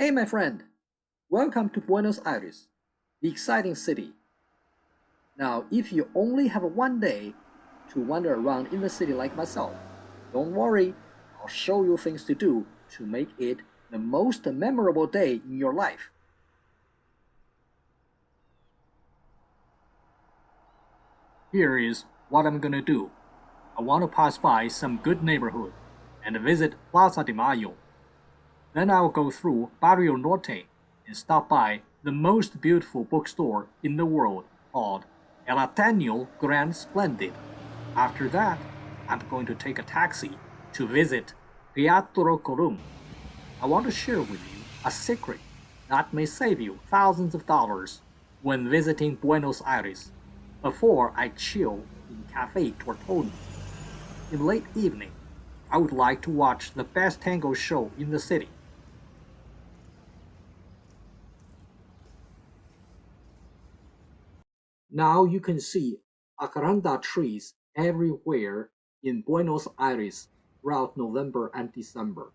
Hey, my friend, welcome to Buenos Aires, the exciting city. Now, if you only have one day to wander around in the city like myself, don't worry, I'll show you things to do to make it the most memorable day in your life. Here is what I'm gonna do. I want to pass by some good neighborhood and visit Plaza de Mayo. Then I'll go through Barrio Norte and stop by the most beautiful bookstore in the world called El Ateneo Grand Splendid. After that, I'm going to take a taxi to visit Teatro Colon. I want to share with you a secret that may save you thousands of dollars when visiting Buenos Aires before I chill in Cafe Tortoni. In late evening, I would like to watch the best tango show in the city. Now you can see jacaranda trees everywhere in Buenos Aires throughout November and December.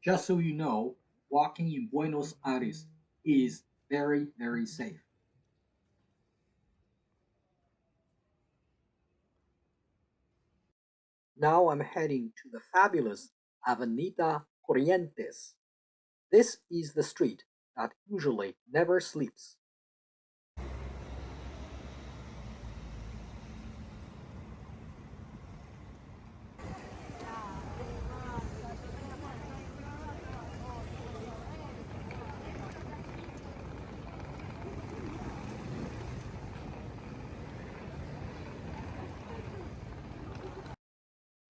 Just so you know, walking in Buenos Aires is very, very safe. Now I'm heading to the fabulous Avenida Corrientes. This is the street that usually never sleeps.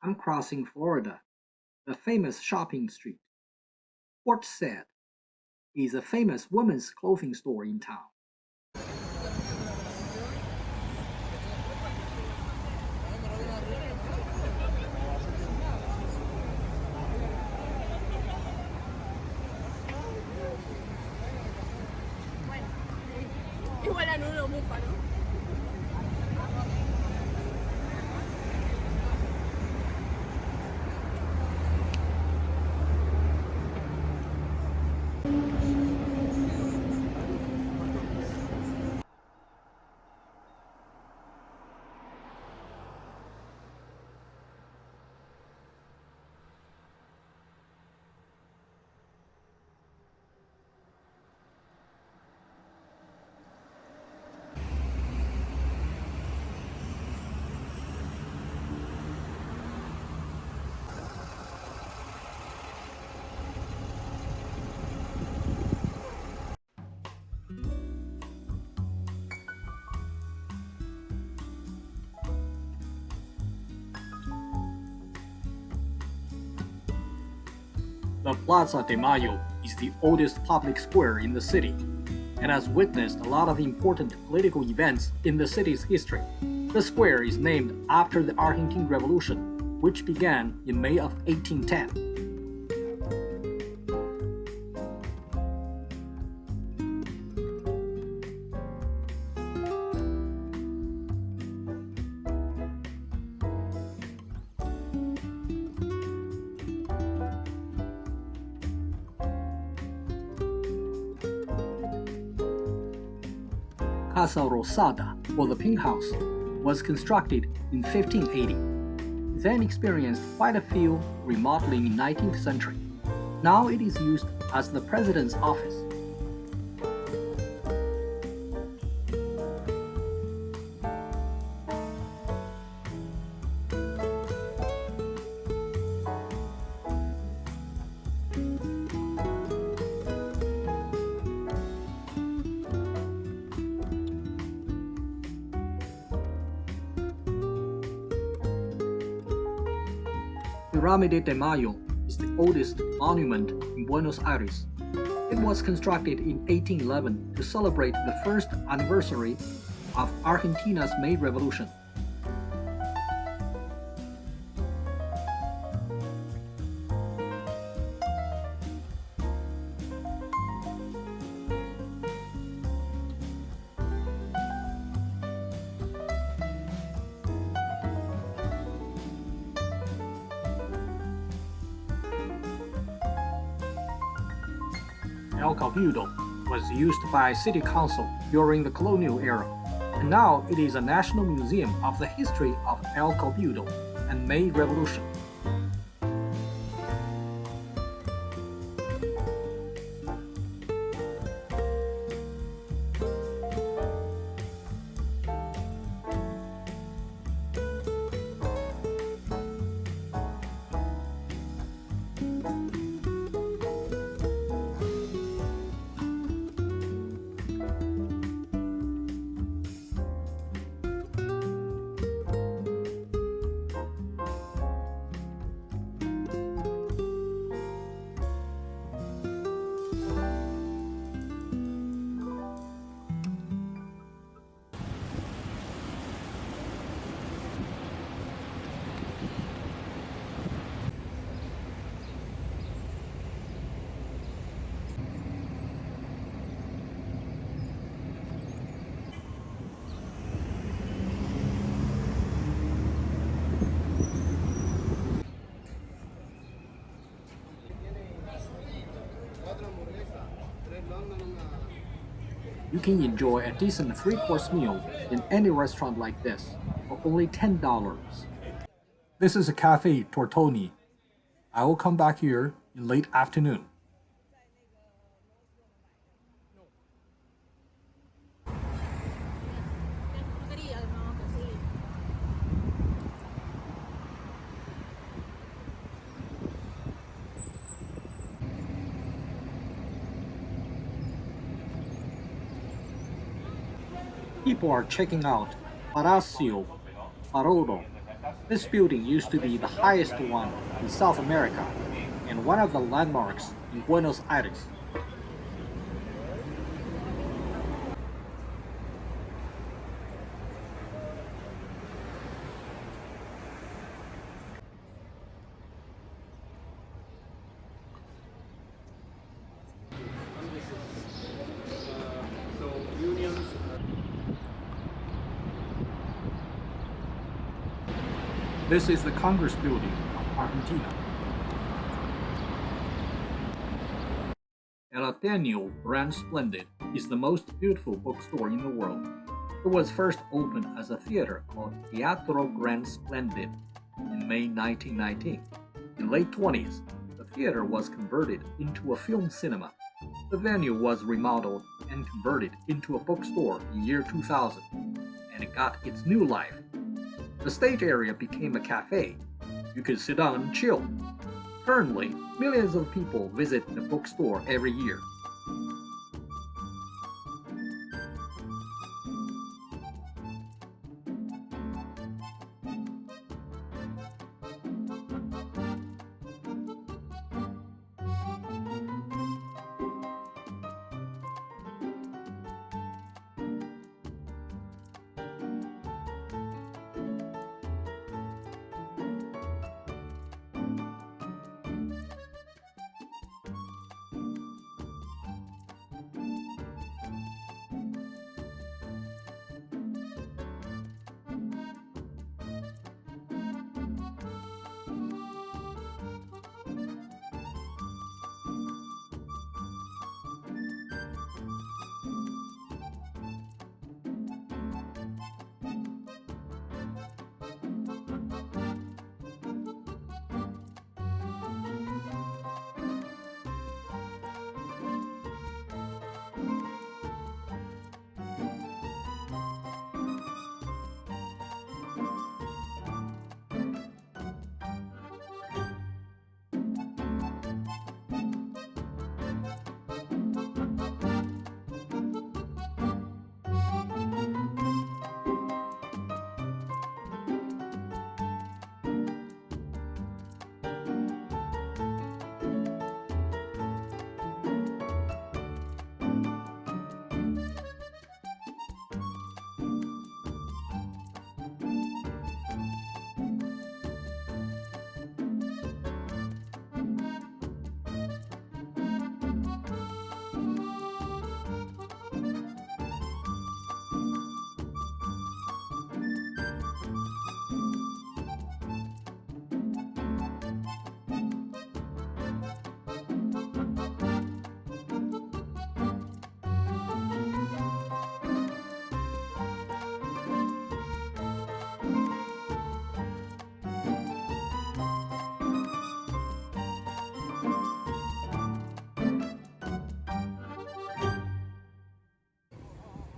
I'm crossing Florida, the famous shopping street. Port Said is a famous women's clothing store in town. Igual a Nuno Mufa, ¿no? The Plaza de Mayo is the oldest public square in the city and has witnessed a lot of important political events in the city's history. The square is named after the Argentine Revolution, which began in May of 1810. Casa Rosada, or the Pink House, was constructed in 1580. It then experienced quite a few remodeling in 19th century. Now it is used as the president's office. Pirámide de Mayo is the oldest monument in Buenos Aires. It was constructed in 1811 to celebrate the first anniversary of Argentina's May Revolution. El Cabildo was used by city council during the colonial era, and now it is a national museum of the history of El Cabildo and May Revolution. You can enjoy a decent three-course meal in any restaurant like this for only $10. This is a cafe, Tortoni. I will come back here in late afternoon. People are checking out Palacio Barolo. This building used to be the highest one in South America and one of the landmarks in Buenos Aires. This is the Congress Building of Argentina. El Ateneo Grand Splendid is the most beautiful bookstore in the world. It was first opened as a theater called Teatro Grand Splendid in May 1919. In late 20s, the theater was converted into a film cinema. The venue was remodeled and converted into a bookstore in year 2000, and it got its new life. The stage area became a cafe. You could sit down and chill. Currently, millions of people visit the bookstore every year.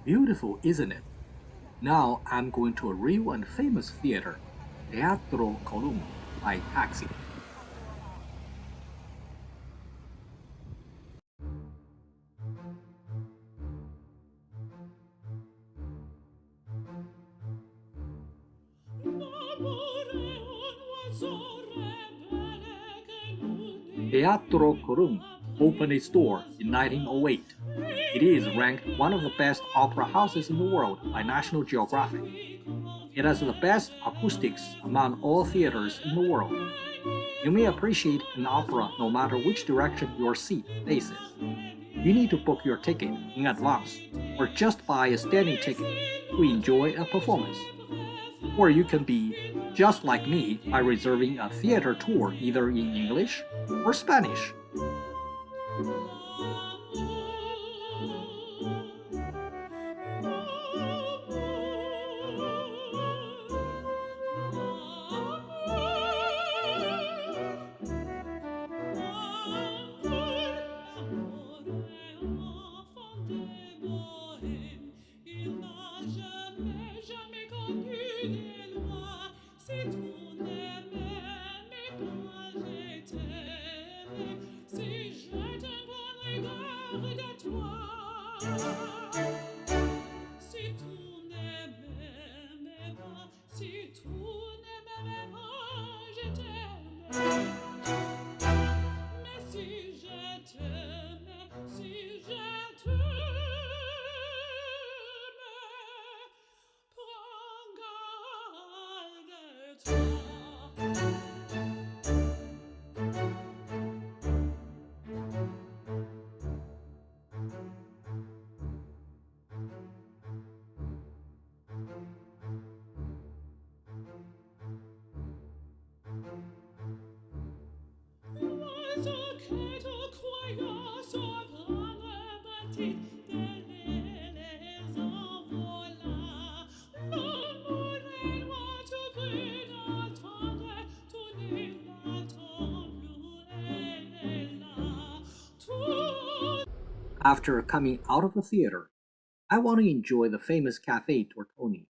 Beautiful, isn't it? Now I'm going to a real and famous theater, Teatro Colon, by taxi. Teatro Colon opened its door in 1908. It is ranked one of the best opera houses in the world by National Geographic. It has the best acoustics among all theaters in the world. You may appreciate an opera no matter which direction your seat faces. You need to book your ticket in advance or just buy a standing ticket to enjoy a performance. Or you can be just like me by reserving a theater tour either in English or Spanish. After coming out of the theater, I want to enjoy the famous Cafe Tortoni.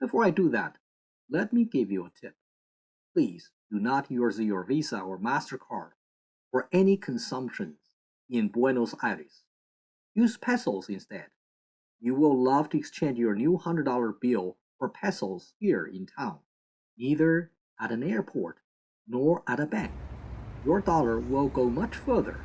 Before I do that, let me give you a tip. Please do not use your Visa or MasterCard for any consumptions in Buenos Aires. Use pesos instead. You will love to exchange your new $100 bill for pesos here in town, neither at an airport nor at a bank. Your dollar will go much further.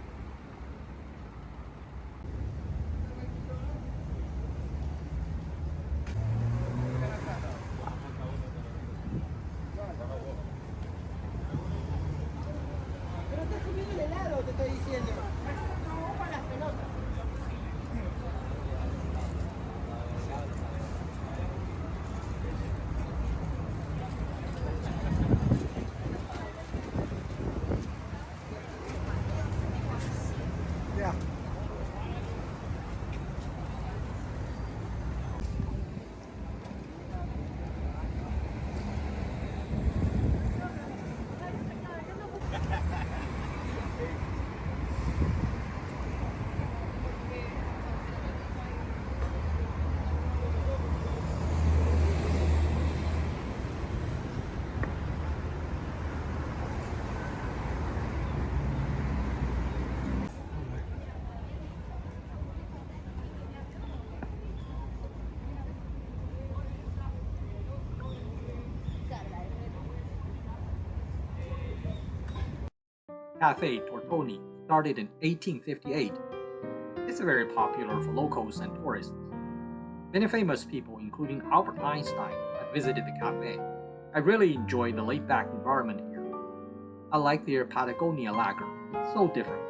Cafe Tortoni started in 1858. It's very popular for locals and tourists. Many famous people, including Albert Einstein, have visited the cafe. I really enjoy the laid-back environment here. I like their Patagonia lager. It's so different.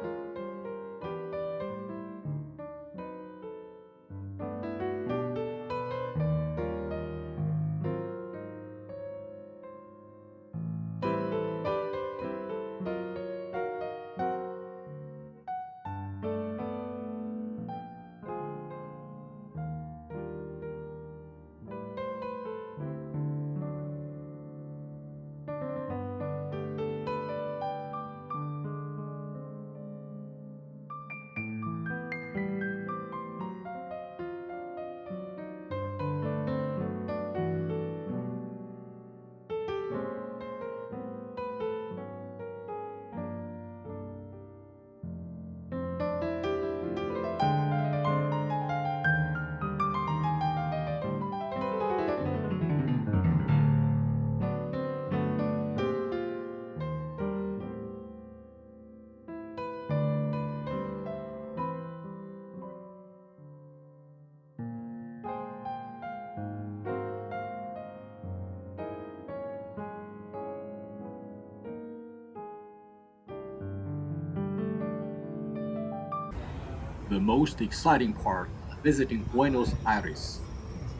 The most exciting part of visiting Buenos Aires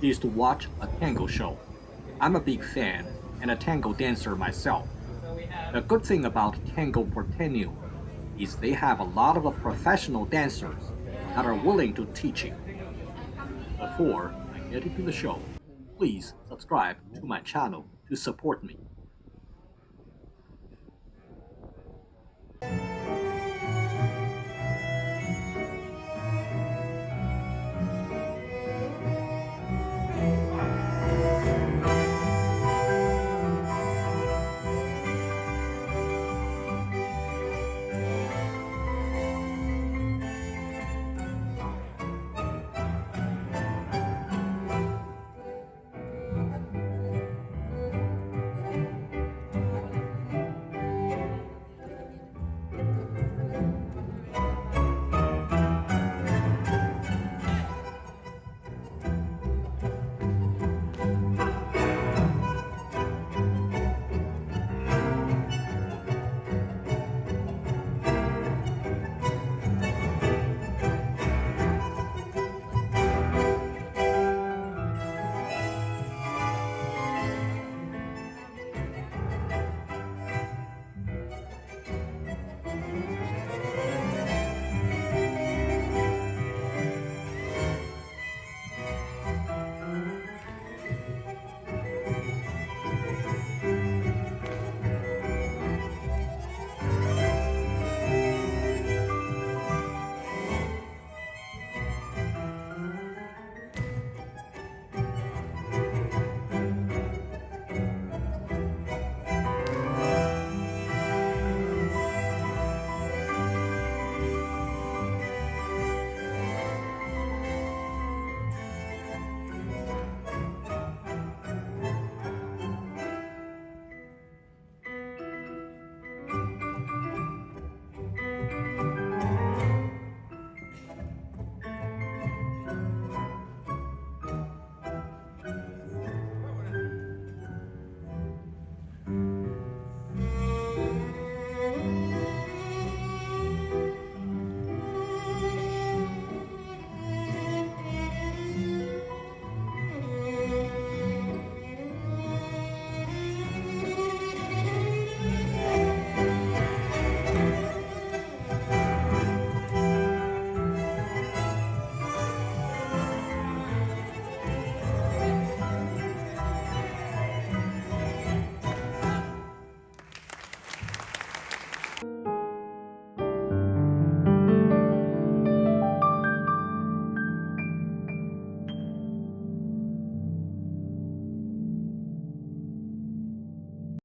is to watch a tango show. I'm a big fan and a tango dancer myself. The good thing about Tango Porteño is they have a lot of professional dancers that are willing to teach you. Before I get into the show, please subscribe to my channel to support me.